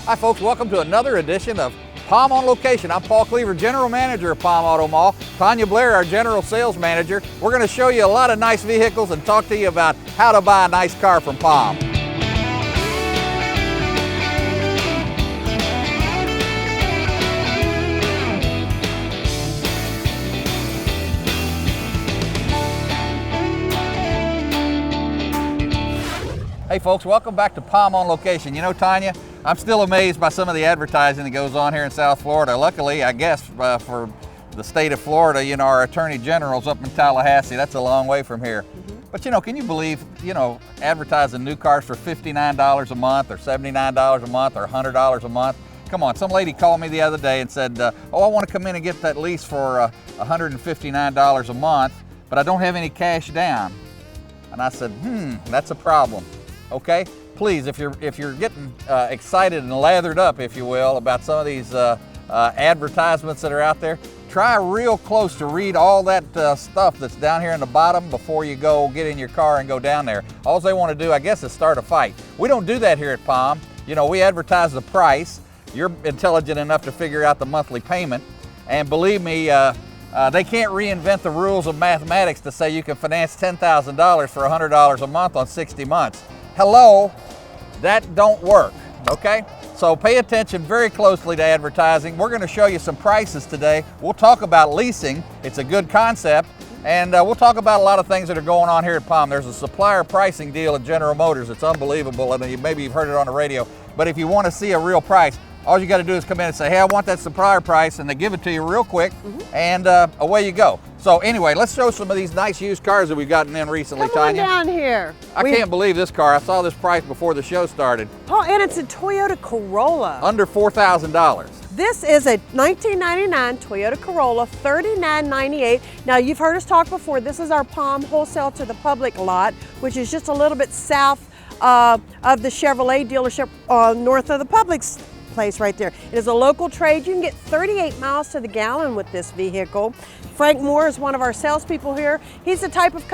Hi folks, welcome to another edition of Palm on Location. I'm Paul Cleaver, General Manager of Palm Auto Mall. Tanya Blair, our General Sales Manager. We're going to show you a lot of nice vehicles and talk to you about how to buy a nice car from Palm. Hey folks, welcome back to Palm on Location. You know, Tanya, I'm still amazed by some of the advertising that goes on here in South Florida. Luckily, I guess, for the state of Florida, you know, our Attorney General's up in Tallahassee. That's a long way from here. But you know, can you believe, you know, advertising new cars for $59 a month or $79 a month or $100 a month? Come on, some lady called me the other day and said, oh, I want to come in and get that lease for $159 a month, but I don't have any cash down. And I said, that's a problem. Okay, please, if you're getting excited and lathered up, if you will, about some of these advertisements that are out there, try real close to read all that stuff that's down here in the bottom before you go get in your car and go down there. All they want to do, I guess, is start a fight. We don't do that here at Palm. You know, we advertise the price. You're intelligent enough to figure out the monthly payment, and believe me, they can't reinvent the rules of mathematics to say you can finance $10,000 for $100 a month on 60 months. Hello, that don't work, okay? So pay attention very closely to advertising. We're gonna show you some prices today. We'll talk about leasing. It's a good concept. And we'll talk about a lot of things that are going on here at Palm. There's a supplier pricing deal at General Motors. It's unbelievable, and maybe you've heard it on the radio. But if you wanna see a real price, all you gotta do is come in and say, hey, I want that supplier price, and they give it to you real quick, and away you go. So anyway, let's show some of these nice used cars that we've gotten in recently, Tanya. Come on down here. I can't believe this car. I saw this price before the show started. Paul, and it's a Toyota Corolla. Under $4,000. This is a 1999 Toyota Corolla, $39.98. Now, you've heard us talk before. This is our Palm wholesale to the public lot, which is just a little bit south of the Chevrolet dealership north of the Publix place right there. It is a local trade. You can get 38 miles to the gallon with this vehicle. Frank Moore is one of our salespeople here. He's the type of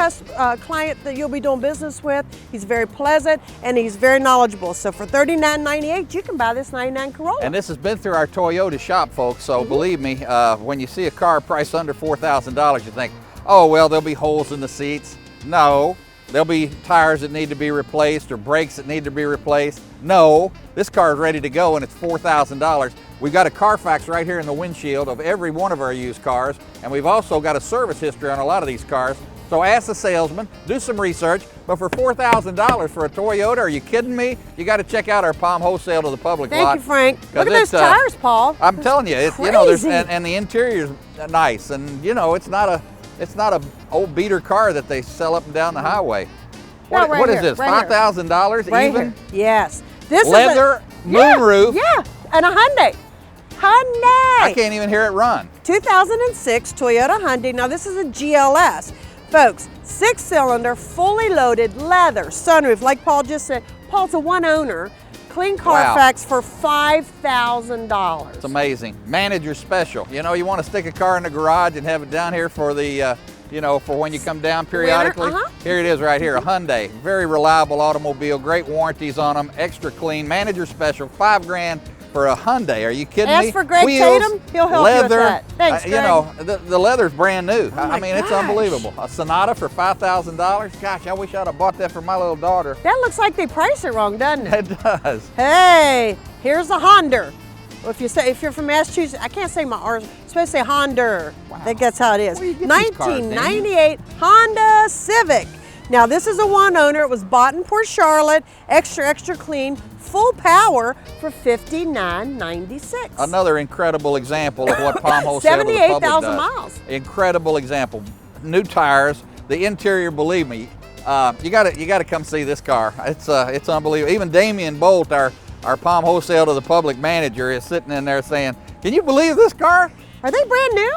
client that you'll be doing business with. He's very pleasant and he's very knowledgeable. So for $39.98, you can buy this 99 Corolla. And this has been through our Toyota shop, folks. So believe me, when you see a car priced under $4,000, you think, oh, well, there'll be holes in the seats. No. There'll be tires that need to be replaced or brakes that need to be replaced. No, this car is ready to go and it's $4,000. We've got a Carfax right here in the windshield of every one of our used cars, and we've also got a service history on a lot of these cars. So ask the salesman, do some research, but for $4,000 for a Toyota, are you kidding me? You got to check out our Palm wholesale to the public lot. Thank you, Frank. Look at those tires, Paul. I'm telling you, you know, and the interior's nice, and you know, it's not a old beater car that they sell up and down the highway. What is this? $5,000 even? Here. Yes. This leather is moonroof. Yeah, and a Hyundai. Hyundai. I can't even hear it run. 2006 Toyota Hyundai. Now this is a GLS, folks. 6-cylinder, fully loaded, leather, sunroof. Like Paul just said, Paul's a one owner. Clean Carfax for $5,000. It's amazing. Manager special. You know, you want to stick a car in the garage and have it down here for the, you know, for when you come down periodically. Here it is right here, a Hyundai. Very reliable automobile, great warranties on them, extra clean. Manager special, $5,000 for a Hyundai. Are you kidding me? Ask for Greg Tatum, he'll help you with that. Thanks, Greg. You know, the leather's brand new. I mean, it's unbelievable. A Sonata for $5,000. Gosh, I wish I'd have bought that for my little daughter. That looks like they priced it wrong, doesn't it? It does. Hey, here's a Honda. Well, if you're from Massachusetts, I can't say my R's. I'm supposed to say Honda. Wow. I think that's how it is. 1998 Honda Civic. Now this is a one owner. It was bought in Port Charlotte. Extra clean. Full power for $59.96. Another incredible example of what Palm Wholesale to the public does. 78,000 miles. Incredible example. New tires. The interior, believe me, you gotta come see this car. It's unbelievable. Even Damian Bolt, our Palm Wholesale to the public manager, is sitting in there saying, "Can you believe this car?" Are they brand new?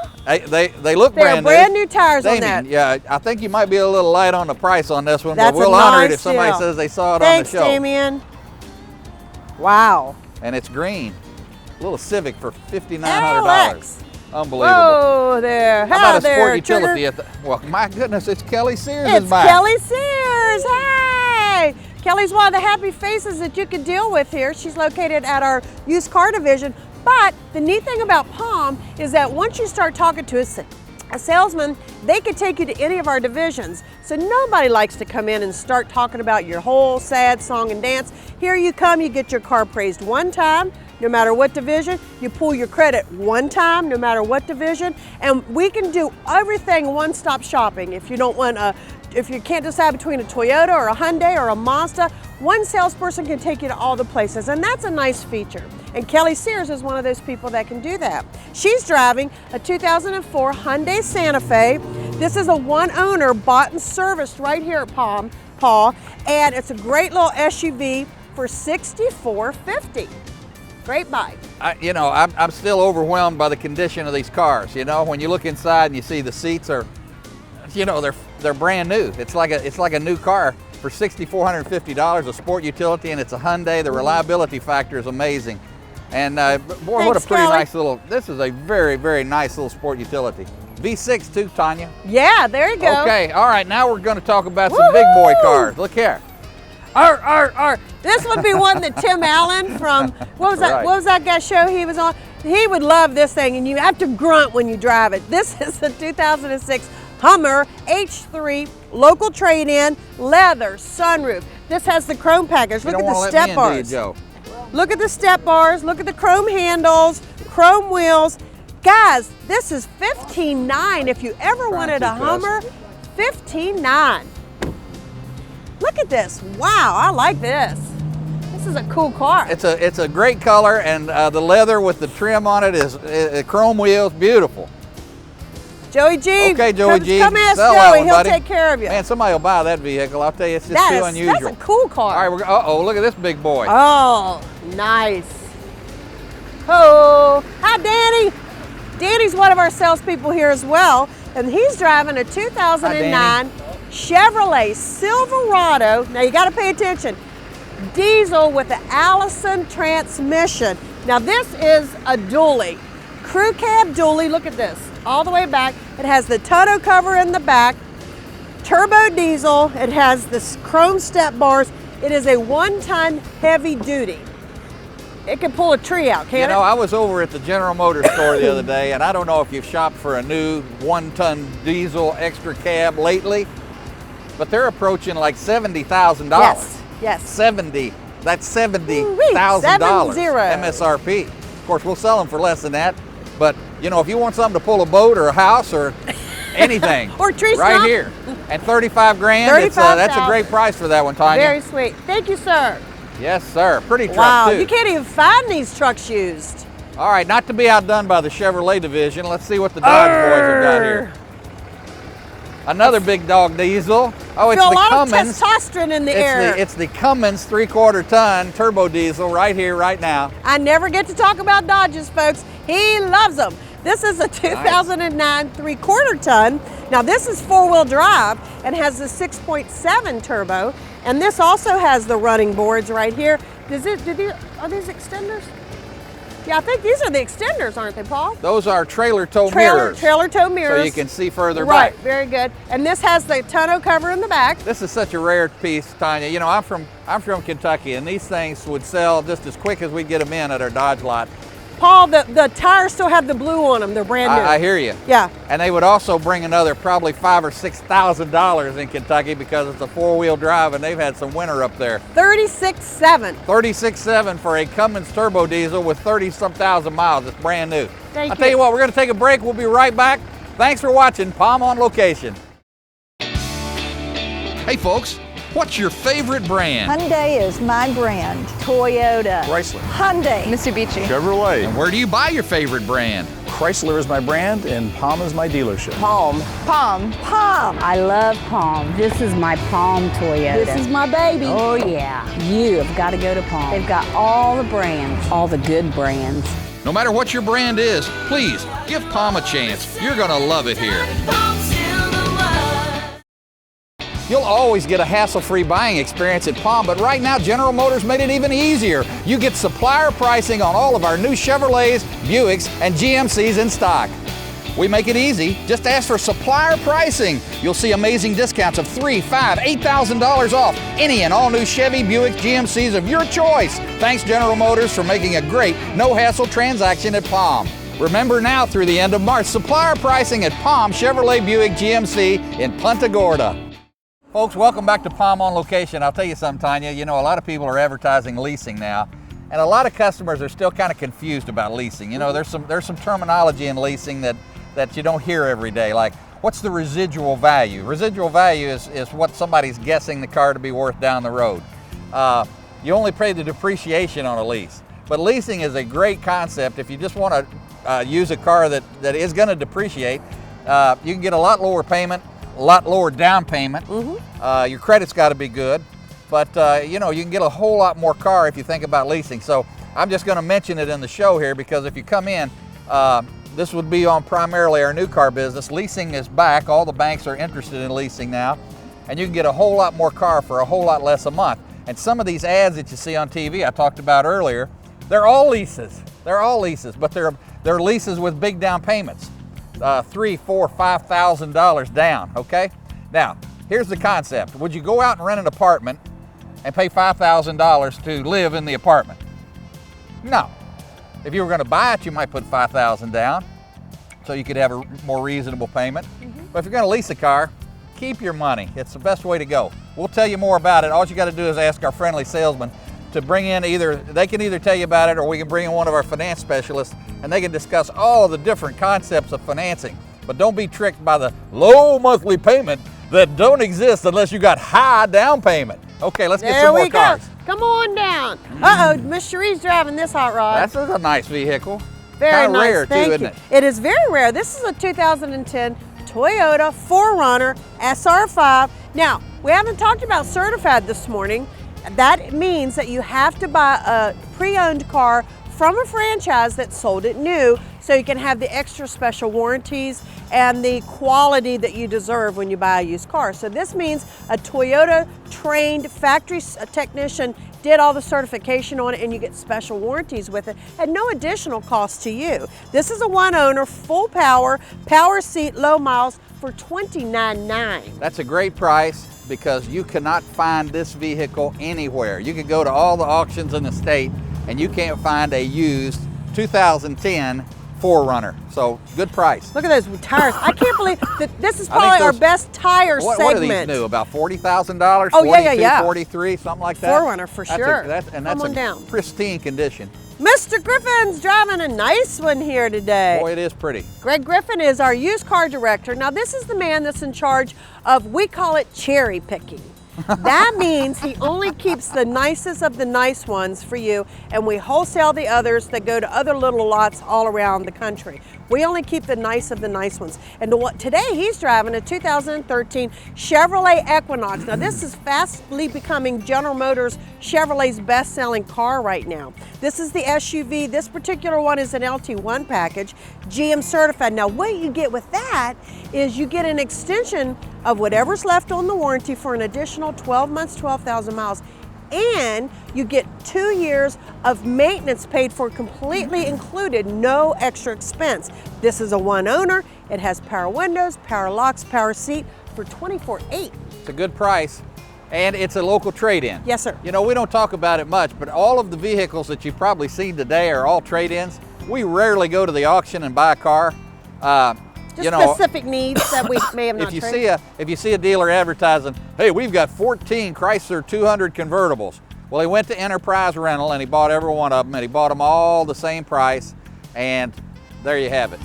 They look brand new. They're brand new tires Damian, on that. Yeah, I think you might be a little light on the price on this one, That's but we'll honor it if somebody says they saw it on the show. Thanks, Damian. Wow. And it's green. A little Civic for $5,900. Unbelievable. Whoa there. How about a sport utility well, my goodness, it's Kelly Sears is back. Kelly Sears. Hey. Kelly's one of the happy faces that you could deal with here. She's located at our used car division. But the neat thing about Palm is that once you start talking to a salesman, they could take you to any of our divisions. So nobody likes to come in and start talking about your whole sad song and dance. Here you come, you get your car appraised one time, no matter what division. You pull your credit one time, no matter what division. And we can do everything one-stop shopping. If you don't want if you can't decide between a Toyota or a Hyundai or a Mazda, one salesperson can take you to all the places, and that's a nice feature. And Kelly Sears is one of those people that can do that. She's driving a 2004 Hyundai Santa Fe. This is a one-owner, bought and serviced right here at Palm, Paul, and it's a great little SUV for $64,550. Great buy. I'm still overwhelmed by the condition of these cars. When you look inside and you see the seats are, they're brand new. It's like a new car for $6,450, a sport utility, and it's a Hyundai. The reliability factor is amazing. And boy, what a pretty Kelly. nice this is a very, very nice little sport utility. V6 too, Tanya. Yeah, there you go. Okay, all right, now we're going to talk about some big boy cars. Look here. This would be one that Tim Allen from, what was that? Right. What was that guy's show he was on? He would love this thing, and you have to grunt when you drive it. This is the 2006 Hummer H3 local trade-in, leather, sunroof. This has the chrome package. Look at the step bars. Look at the step bars. Look at the chrome handles, chrome wheels. Guys, this is $15,900. If you ever wanted a Hummer, $15,900. Look at this. Wow, I like this. This is a cool car. It's a great color, and the leather with the trim on it is chrome wheels, beautiful. Joey G. Okay, Joey G. Come ask Sell that Joey. one, He'll buddy. take care of you. Man, somebody will buy that vehicle. I'll tell you, it's just too unusual. That's a cool car. All right, uh-oh, look at this big boy. Oh, nice. Oh, hi, Danny. Danny's one of our salespeople here as well, and he's driving a 2009 Chevrolet Silverado. Now you got to pay attention. Diesel with the Allison transmission. Now this is a dually, crew cab dually. Look at this, all the way back. It has the tonneau cover in the back, turbo diesel. It has the chrome step bars. It is a 1-ton heavy duty. It can pull a tree out, can't it? I was over at the General Motors store the other day, and I don't know if you've shopped for a new 1-ton diesel extra cab lately, but they're approaching like $70,000. Yes. 70. That's $70,000 70. MSRP. Of course, we'll sell them for less than that, but if you want something to pull a boat or a house or anything, or tree right stump. here, and $35,000. That's a great price for that one, Tanya. Very sweet. Thank you, sir. Yes, sir. Pretty truck, Wow, too. you can't even find these trucks used. All right, not to be outdone by the Chevrolet division, let's see what the Dodge boys have got here. Another big dog diesel. Oh, it's Feel the a lot Cummins. of testosterone in the air. It's the Cummins 3/4 ton turbo diesel right here, right now. I never get to talk about Dodges, folks. He loves them. This is a 2009 3/4 ton. Now this is 4-wheel drive and has the 6.7 turbo. And this also has the running boards right here. Are these extenders? Yeah, I think these are the extenders, aren't they, Paul? Those are trailer tow mirrors. Trailer tow mirrors. So you can see further right, back. very good. And this has the tonneau cover in the back. This is such a rare piece, Tanya. I'm from Kentucky, and these things would sell just as quick as we get them in at our Dodge lot. Paul, the tires still have the blue on them. They're brand new. I hear you. Yeah. And they would also bring another probably $5,000 or $6,000 in Kentucky because it's a 4-wheel drive, and they've had some winter up there. 36.7. 36.7 for a Cummins turbo diesel with 30-some thousand miles. It's brand new. Thank I'll tell you what, we're going to take a break. We'll be right back. Thanks for watching Palm on Location. Hey, folks. What's your favorite brand? Hyundai is my brand. Toyota. Chrysler. Hyundai. Mitsubishi. Chevrolet. And where do you buy your favorite brand? Chrysler is my brand and Palm is my dealership. Palm. Palm. I love Palm. This is my Palm Toyota. This is my baby. Oh yeah, you have got to go to Palm. They've got all the brands, all the good brands. No matter what your brand is, please give Palm a chance. You're going to love it here. You'll always get a hassle-free buying experience at Palm, but right now General Motors made it even easier. You get supplier pricing on all of our new Chevrolets, Buicks, and GMCs in stock. We make it easy. Just ask for supplier pricing. You'll see amazing discounts of $3,000, $5,000, $8,000 off any and all new Chevy, Buick, GMCs of your choice. Thanks General Motors for making a great no-hassle transaction at Palm. Remember now through the end of March, supplier pricing at Palm Chevrolet Buick GMC in Punta Gorda. Folks, welcome back to Palm on Location. I'll tell you something, Tanya, you know, a lot of people are advertising leasing now, and a lot of customers are still kind of confused about leasing. You know, there's some terminology in leasing that you don't hear every day, like what's the residual value? Residual value is what somebody's guessing the car to be worth down the road. You only pay the depreciation on a lease. But leasing is a great concept if you just want to use a car that is going to depreciate. You can get a lot lower payment, a lot lower down payment. Your credit's got to be good, but you know, you can get a whole lot more car if you think about leasing. So I'm just going to mention it in the show here because if you come in, this would be on primarily our new car business. Leasing is back. All the banks are interested in leasing now, and you can get a whole lot more car for a whole lot less a month. And some of these ads that you see on TV I talked about earlier, they're all leases. They're all leases, but they're leases with big down payments, $3,000, $4,000, $5,000 down. Okay. Now here's the concept: would you go out and rent an apartment and pay $5,000 to live in the apartment? No. If you were going to buy it, you might put $5,000 down, so you could have a more reasonable payment. But if you're going to lease a car, keep your money. It's the best way to go. We'll tell you more about it. All you got to do is ask our friendly salesman to bring in they can either tell you about it or we can bring in one of our finance specialists and they can discuss all the different concepts of financing. But don't be tricked by the low monthly payment that don't exist unless you got high down payment. Okay, let's get some more cars. Come on down. Uh-oh, Miss Cherie's driving this hot rod. That's a nice vehicle. Very Kind of nice, rare thank too, you. isn't it? It is very rare. This is a 2010 Toyota 4Runner SR5. Now, we haven't talked about certified this morning. That means that you have to buy a pre-owned car from a franchise that sold it new, so you can have the extra special warranties and the quality that you deserve when you buy a used car. So this means a Toyota trained factory technician did all the certification on it, and you get special warranties with it at no additional cost to you. This is a one owner, full power, power seat, low miles for $29,900. That's a great price because you cannot find this vehicle anywhere. You can go to all the auctions in the state and you can't find a used 2010 4Runner. So good price. Look at those tires. I can't believe that this is probably our best tire segment. What are these new? About $40,000? Oh, yeah. 43, something like that? 4Runner for sure. That's Come on down. Pristine condition. Mr. Griffin's driving a nice one here today. Boy, it is pretty. Greg Griffin is our used car director. Now this is the man that's in charge of, we call it cherry picking. That means he only keeps the nicest of the nice ones for you, and we wholesale the others that go to other little lots all around the country. We only keep the nice of the nice ones. And today he's driving a 2013 Chevrolet Equinox. Now this is fastly becoming General Motors Chevrolet's best-selling car right now. This is the SUV. This particular one is an LT1 package, GM certified. Now what you get with that is you get an extension of whatever's left on the warranty for an additional 12 months, 12,000 miles. And you get 2 years of maintenance paid for, completely included, no extra expense. This is a one owner. It has power windows, power locks, power seat for $24,800. It's a good price, and it's a local trade-in. Yes, sir. You know, we don't talk about it much, but all of the vehicles that you've probably seen today are all trade-ins. We rarely go to the auction and buy a car. Just specific needs that we may have not traded. If you see a dealer advertising, hey, we've got 14 Chrysler 200 convertibles. Well, he went to Enterprise Rental and he bought every one of them, and he bought them all the same price, and there you have it.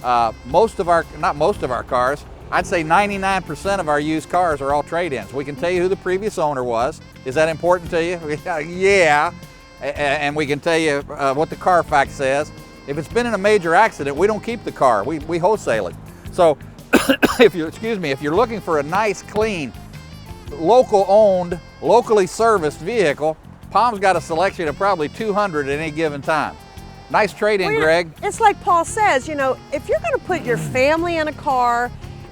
Not most of our cars, I'd say 99% of our used cars are all trade-ins. We can tell you who the previous owner was. Is that important to you? Yeah. And we can tell you what the Carfax says. If it's been in a major accident, we don't keep the car. We wholesale it. So if you're looking for a nice, clean, local owned, locally serviced vehicle, Palm's got a selection of probably 200 at any given time. Nice trade-in, Greg. It's like Paul says, you know, if you're going to put your family in a car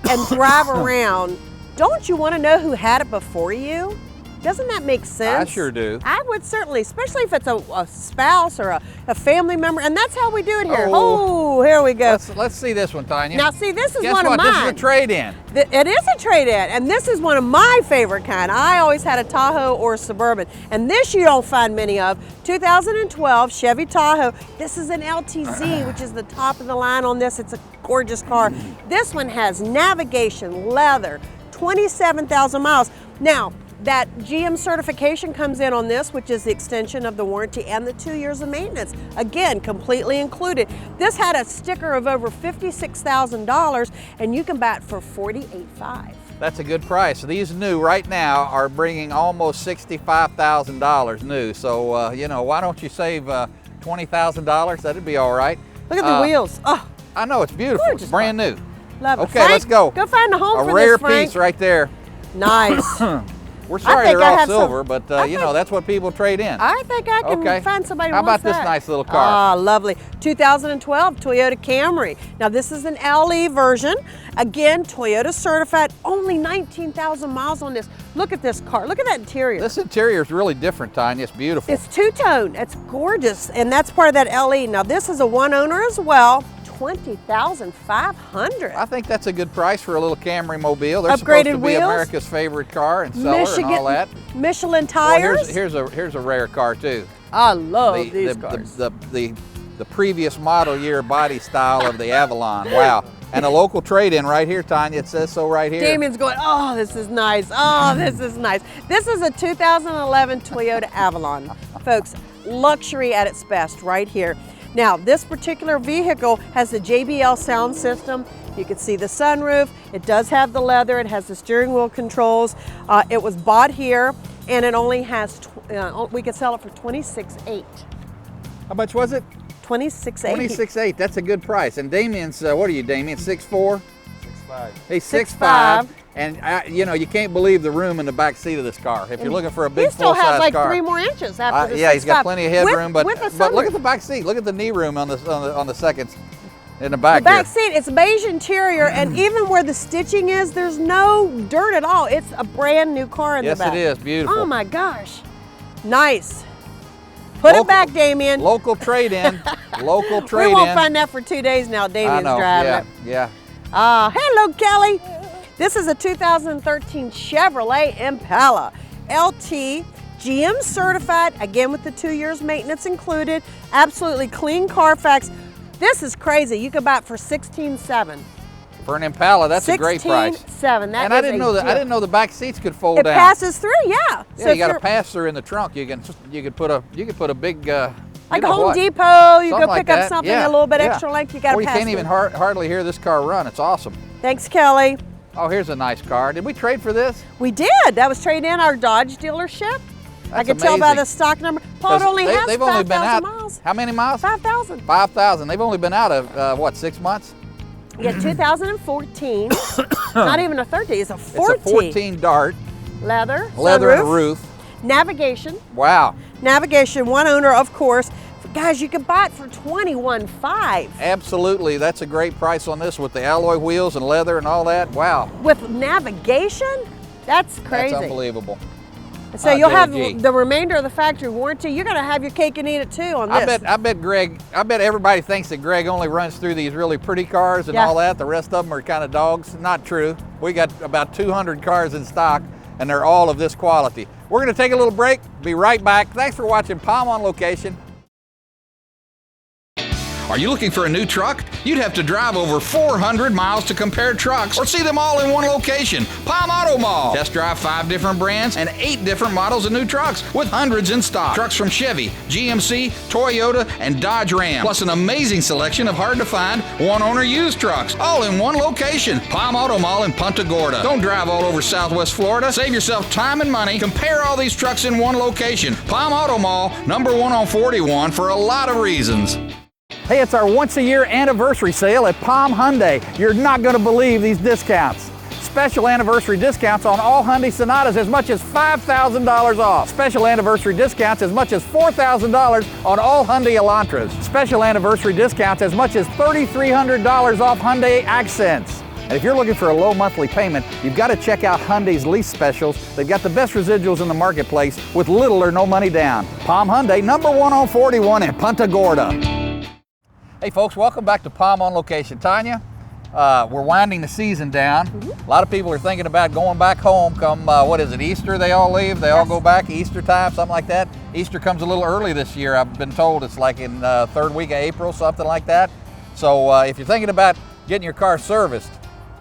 and drive around, don't you want to know who had it before you? Doesn't that make sense? I sure do. I would certainly, especially if it's a spouse or a family member, and that's how we do it here. Oh. Oh, here we go. Let's see this one, Tanya. Now, see, this is Guess one what? of mine. This is a trade-in. It is a trade-in, and this is one of my favorite kind. I always had a Tahoe or a Suburban, and this you don't find many of. 2012 Chevy Tahoe. This is an LTZ, which is the top of the line on this. It's a gorgeous car. This one has navigation, leather, 27,000 miles. Now, that GM certification comes in on this, which is the extension of the warranty and the 2 years of maintenance. Again, completely included. This had a sticker of over $56,000, and you can buy it for $48,500. That's a good price. These new right now are bringing almost $65,000 new. So, you know, why don't you save $20,000? That'd be all right. Look at the wheels. Oh, I know, it's beautiful. Gorgeous It's brand new. love it. Okay, Frank, let's go. Go find a home A for rare this, Frank. piece right there. Nice. We're sorry think they're I all have some- silver, but you know, that's what people trade in. I think I can Okay. find somebody who How wants about this that. nice little car? Ah, lovely. 2012 Toyota Camry. Now this is an LE version. Again, Toyota certified. Only 19,000 miles on this. Look at this car. Look at that interior. This interior is really different, Tanya. It's beautiful. It's two-tone. It's gorgeous, and that's part of that LE. Now this is a one owner as well. $20,500. I think that's a good price for a little Camry Mobile. They're supposed Upgraded to be wheels. America's favorite car and seller and all that. Michelin Well, tires. here's a rare car too. I love The, these the, cars. the previous model year body style of the Avalon. Wow. And a local trade-in right here, Tanya. It says so right here. Damien's going, oh, this is nice. Oh, this is nice. This is a 2011 Toyota Avalon. Folks, luxury at its best right here. Now, this particular vehicle has the JBL sound system. You can see the sunroof. It does have the leather. It has the steering wheel controls. It was bought here, and it only has, we could sell it for $26,800. How much was it? $26,800. $26,800. That's a good price. And Damien's, what are you, Damien? 6'4"? 6'5". He's 6'5". 6'5". And you know, you can't believe the room in the back seat of this car. If you're looking for a He big still has full-size like car. 3 more inches after the yeah, he's got 6'5". plenty of headroom, with but a look at sunroof. the back seat. Look at the knee room on the second in the back. The back here. seat, it's beige interior, and even where the stitching is, there's no dirt at all. It's a brand new car in Yes, the back. it is. Beautiful. Oh my gosh. Nice. Put it back, Damien. Local trade-in. Local We trade-in. won't find that for 2 days now. I Damien's know. driving Yeah, it. yeah. Hello, Kelly. This is a 2013 Chevrolet Impala LT, GM certified, again with the 2 years maintenance included. Absolutely clean Carfax. This is crazy. You can buy it for $16,700. For an Impala, that's a great price. $16,700. And I didn't know that. I didn't know the back seats could fold It down. passes through, yeah. Yeah, So you if got a you're- pass-through in the trunk. You could put a big. Like you know Home what? Depot, you Something go like pick up that. something Yeah, a little bit yeah. extra length, you got Or to you pass can't even through. hardly hear this car run. It's awesome. Thanks, Kelly. Oh, here's a nice car. Did we trade for this? We did. That was trade in our Dodge dealership. I That's could tell by amazing. the stock number. Paul, it 'Cause only has they've only been 5,000 out. miles. How many miles? 5,000. 5,000. They've only been out of what, 6 months? Yeah, 2014. Not even a 13. It's a 14. It's a 14 Dart, Leather. leather and a sunroof, roof. Navigation. Wow. Navigation. One owner, of course. Guys, you can buy it for $21,500 Absolutely. That's a great price on this with the alloy wheels and leather and all that. Wow. with navigation. That's crazy. That's unbelievable. So you'll have Joey G. the remainder of the factory warranty. You're going to have your cake and eat it too on this. I bet everybody thinks that Greg only runs through these really pretty cars and Yeah. all that. The rest of them are kind of dogs. Not true. We got about 200 cars in stock and they're all of this quality. We're going to take a little break. Be right back. Thanks for watching Palm on Location. Are you looking for a new truck? You'd have to drive over 400 miles to compare trucks or see them all in one location. Palm Auto Mall. Test drive 5 different brands and 8 different models of new trucks with hundreds in stock. Trucks from Chevy, GMC, Toyota, and Dodge Ram. Plus an amazing selection of hard-to-find, one-owner used trucks. All in one location. Palm Auto Mall in Punta Gorda. Don't drive all over Southwest Florida. Save yourself time and money. Compare all these trucks in one location. Palm Auto Mall, #1 on 41 for a lot of reasons. Hey, it's our once-a-year anniversary sale at Palm Hyundai. You're not going to believe these discounts. Special anniversary discounts on all Hyundai Sonatas as much as $5,000 off. Special anniversary discounts as much as $4,000 on all Hyundai Elantras. Special anniversary discounts as much as $3,300 off Hyundai Accents. And if you're looking for a low monthly payment, you've got to check out Hyundai's lease specials. They've got the best residuals in the marketplace with little or no money down. Palm Hyundai, number 1 on 41 in Punta Gorda. Hey folks, welcome back to Palm on Location. Tanya, we're winding the season down. A lot of people are thinking about going back home come, what is it, Easter they all leave? They all go back Easter time, something like that. Easter comes a little early this year. I've been told it's like in third week of April, something like that. So if you're thinking about getting your car serviced,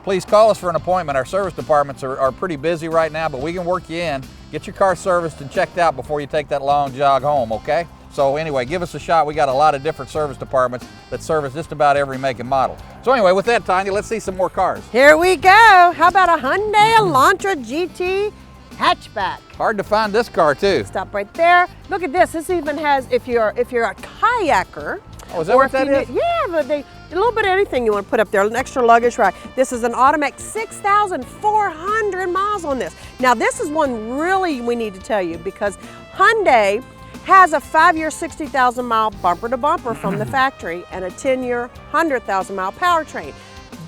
please call us for an appointment. Our service departments are pretty busy right now, but we can work you in. Get your car serviced and checked out before you take that long jog home, okay? So anyway, give us a shot. We got a lot of different service departments that service just about every make and model. So anyway, with that, Tanya, let's see some more cars. Here we go. How about a Hyundai Elantra GT hatchback? Hard to find this car too. Stop right there. Look at this. This even has, if you're a kayaker. Oh, is that what that is? Yeah, but a little bit of anything you want to put up there, an extra luggage rack. This is an automatic, 6,400 miles on this. Now this is one really we need to tell you because Hyundai has a 5-year, 60,000 mile bumper to bumper from the factory and a 10-year, 100,000 mile powertrain.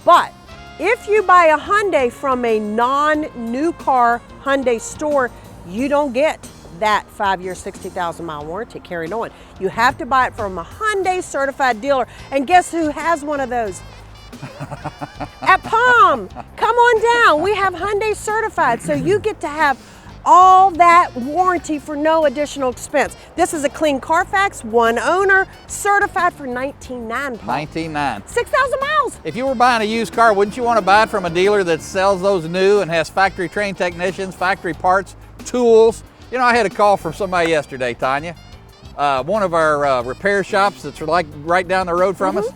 But if you buy a Hyundai from a non-new car Hyundai store, you don't get that 5-year, 60,000 mile warranty carried on. You have to buy it from a Hyundai certified dealer. And guess who has one of those? At Palm. Come on down. We have Hyundai certified, so you get to have all that warranty for no additional expense. This is a clean Carfax, one owner, certified for $19,900. $19,900. 6,000 miles. If you were buying a used car, wouldn't you want to buy it from a dealer that sells those new and has factory trained technicians, factory parts, tools? You know, I had a call from somebody yesterday, Tanya. One of our repair shops that's like right down the road from us.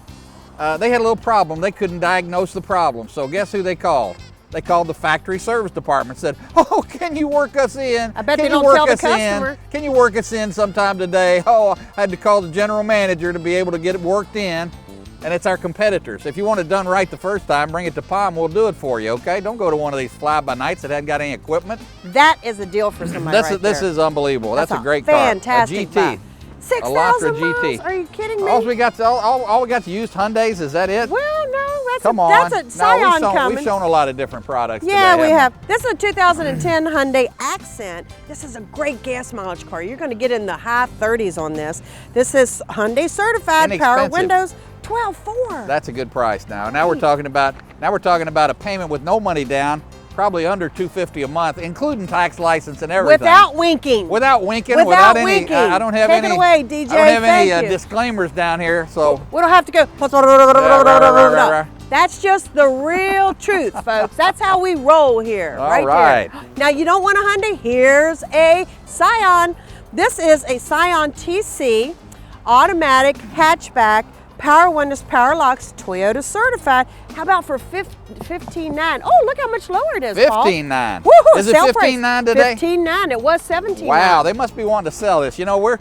They had a little problem. They couldn't diagnose the problem. So guess who they called? They called the factory service department, said, oh, can you work us in? I bet Can they you don't work tell the us in? customer. Can you work us in sometime today? Oh, I had to call the general manager to be able to get it worked in. And it's our competitors. If you want it done right the first time, bring it to Palm, we'll do it for you, okay? Don't go to one of these fly-by-nights that hasn't got any equipment. That is a deal for somebody This is unbelievable. That's a great fantastic car. A GT. buy. 6,000 Elantra miles? GT. Are you kidding me? All we got to used Hyundais, is that it? Well, no, Come on. that's a Scion coming. We've shown a lot of different products Yeah, today, we haven't have. This is a 2010 Hyundai Accent. This is a great gas mileage car. You're going to get in the high 30s on this. This is Hyundai certified, power Inexpensive. windows, 12.4. That's a good price now. Now we're talking about a payment with no money down, probably under $250 a month, including tax, license, and everything. Without winking. Without winking. Without any. winking. I don't have Take any. it away, DJ. I don't have Thank any you. disclaimers down here, so. We don't have to go. Right. That's just the real truth, folks. That's how we roll here. All right right. there. Now, you don't want a Hyundai? Here's a Scion. This is a Scion TC, automatic hatchback, power windows, power locks, Toyota certified. How about for $15,900? Oh, look how much lower it is, Paul. $15,900. Woohoo, Is it sale price. $15,900 today? $15,900. It was $17,900. Wow, they must be wanting to sell this. You know, we're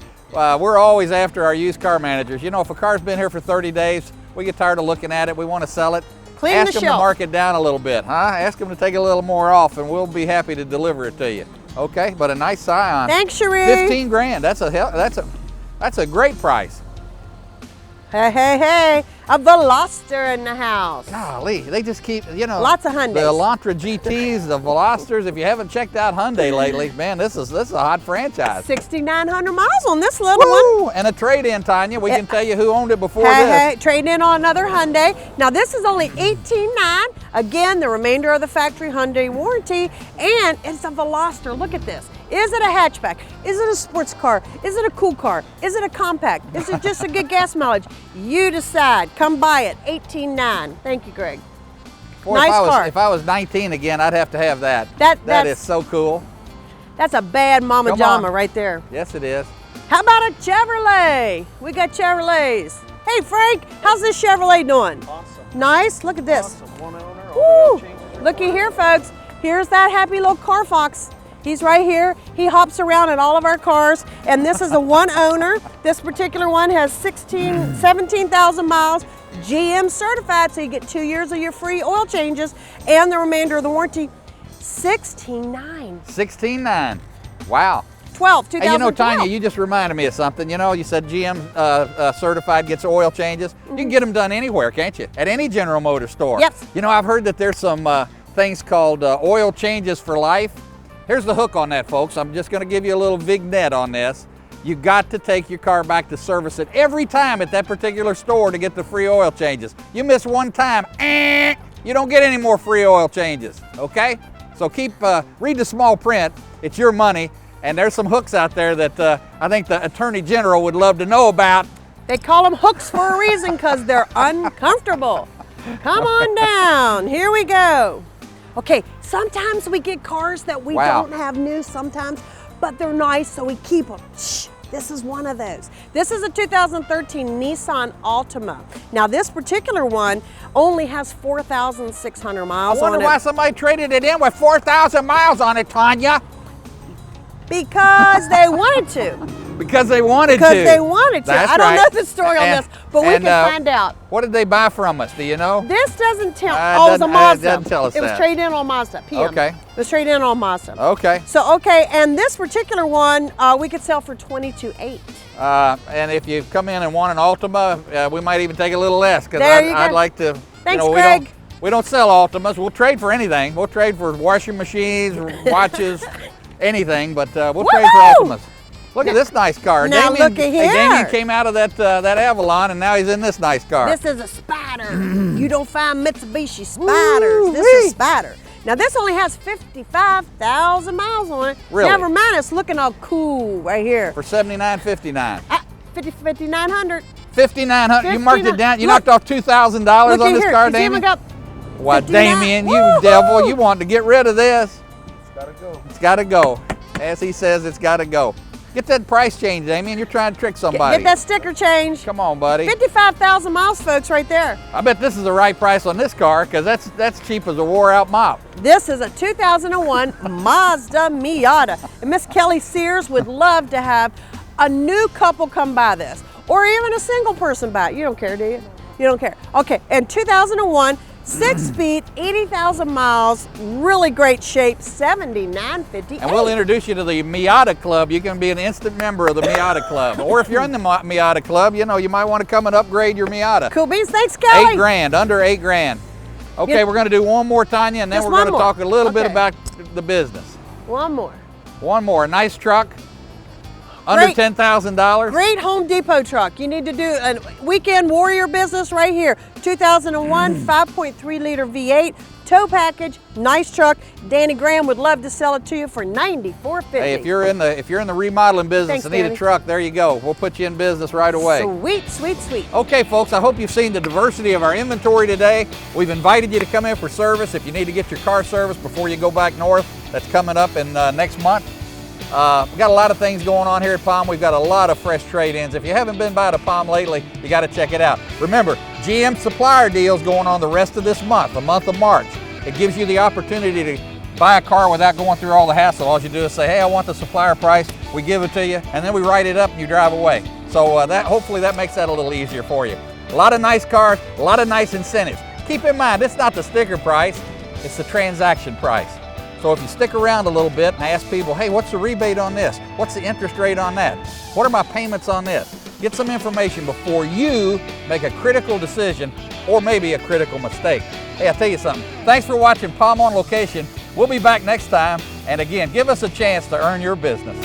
always after our used car managers. You know, if a car's been here for 30 days, we get tired of looking at it. We want to sell it. Clean Ask the them shelf. to mark it down a little bit, huh? Ask them to take a little more off, and we'll be happy to deliver it to you. Okay, but a nice Scion. Thanks, Cherie. 15 grand. That's a great price. Hey, a Veloster in the house. Golly, they just keep, you know. Lots of Hyundais. The Elantra GTs, the Velosters. If you haven't checked out Hyundai lately, man, this is a hot franchise. 6,900 miles on this little Woo! one. And a trade-in, Tanya. We can tell you who owned it before Hey, this. trade in on another Hyundai. Now this is only $18,900. Again, the remainder of the factory Hyundai warranty, and it's a Veloster. Look at this. Is it a hatchback? Is it a sports car? Is it a cool car? Is it a compact? Is it just a good gas mileage? You decide. Come buy it. $18,900. Thank you, Greg. Boy, Nice car. If I was 19 again, I'd have to have that. That is so cool. That's a bad Mama Come Jama on. right there. Yes, it is. How about a Chevrolet? We got Chevrolets. Hey, Frank, how's this Chevrolet doing? Awesome. Nice. Look at this. Awesome. One owner. Woo! Looky here, folks. Here's that happy little car fox. He's right here. He hops around in all of our cars, and this is a one owner. This particular one has 17,000 miles, GM certified, so you get 2 years of your free oil changes and the remainder of the warranty. $16,900. $16,900. Wow. 12th, 2012. Hey, you know, Tanya, you just reminded me of something. You know, you said GM certified gets oil changes. You can get them done anywhere, can't you? At any General Motors store. Yep. You know, I've heard that there's some things called oil changes for life. Here's the hook on that, folks. I'm just going to give you a little vignette on this. You got to take your car back to service it every time at that particular store to get the free oil changes. You miss one time, you don't get any more free oil changes, okay? So read the small print. It's your money, and there's some hooks out there that I think the Attorney General would love to know about. They call them hooks for a reason because they're uncomfortable. Come on down. Here we go. Okay, sometimes we get cars that we don't have new sometimes, but they're nice, so we keep them. Shh, this is one of those. This is a 2013 Nissan Altima. Now, this particular one only has 4,600 miles on it. I wonder why somebody traded it in with 4,000 miles on it, Tanya. Because they wanted to. Because they wanted to. Because they wanted to. That's I don't know right. the story on this, but we can find out. What did they buy from us? Do you know? This doesn't tell. Oh, it was a Mazda. It doesn't tell us It was that. traded in on Mazda. PM. Okay. It was traded in on Mazda. Okay. So, okay, and this particular one, we could sell for $22,800. And if you come in and want an Altima, we might even take a little less because There you I'd go. like to. Thanks, you know, Greg. We don't sell Altimas. We'll trade for anything. We'll trade for washing machines, watches, anything. But we'll trade for Altimas. Look at this nice car. Now Damien, look at here. Damien came out of that Avalon, and now he's in this nice car. This is a Spider. You don't find Mitsubishi Spiders. This is Spider. Now this only has 55,000 miles on it. Really? Never mind, it's looking all cool right here. For $79.59. 5,900. $5,900. You marked it down. You Look. knocked off $2,000 on Look this here. car, You see Damien. we got Why, 59. Damien, you Woo-hoo! devil, you want to get rid of this. It's gotta go. It's gotta go. As he says, it's gotta go. Get that price change, Damien. You're trying to trick somebody. Get that sticker change. Come on, buddy. 55,000 miles, folks, right there. I bet this is the right price on this car because that's cheap as a wore-out mop. This is a 2001 Mazda Miata. And Miss Kelly Sears would love to have a new couple come buy this, or even a single person buy it. You don't care, do you? You don't care. Okay, and 2001, 6-speed, 80,000 miles, really great shape, $79.58. And we'll introduce you to the Miata Club. You can be an instant member of the Miata Club. Or if you're in the Miata Club, you know, you might want to come and upgrade your Miata. Cool beans. Thanks, Kelly. $8,000, under $8,000. Okay, Yeah. we're going to do one more, Tanya, and then Just we're going to one talk more. a little bit Okay. about the business. One more. One more. Nice truck. Under Great. $10,000. Great Home Depot truck. You need to do a weekend warrior business right here. 2001 5.3 liter V8 tow package. Nice truck. Danny Graham would love to sell it to you for $94.50. Hey, if you're in the remodeling business Thanks, and need Danny. a truck, there you go. We'll put you in business right away. Sweet, sweet, sweet. Okay, folks, I hope you've seen the diversity of our inventory today. We've invited you to come in for service. If you need to get your car serviced before you go back north, that's coming up in next month. We've got a lot of things going on here at Palm. We've got a lot of fresh trade-ins. If you haven't been by to Palm lately, you got to check it out. Remember, GM supplier deals going on the rest of this month, the month of March. It gives you the opportunity to buy a car without going through all the hassle. All you do is say, hey, I want the supplier price. We give it to you, and then we write it up and you drive away. So hopefully that makes that a little easier for you. A lot of nice cars, a lot of nice incentives. Keep in mind, it's not the sticker price, it's the transaction price. So if you stick around a little bit and ask people, hey, what's the rebate on this? What's the interest rate on that? What are my payments on this? Get some information before you make a critical decision or maybe a critical mistake. Hey, I'll tell you something. Thanks for watching Palm on Location. We'll be back next time. And again, give us a chance to earn your business.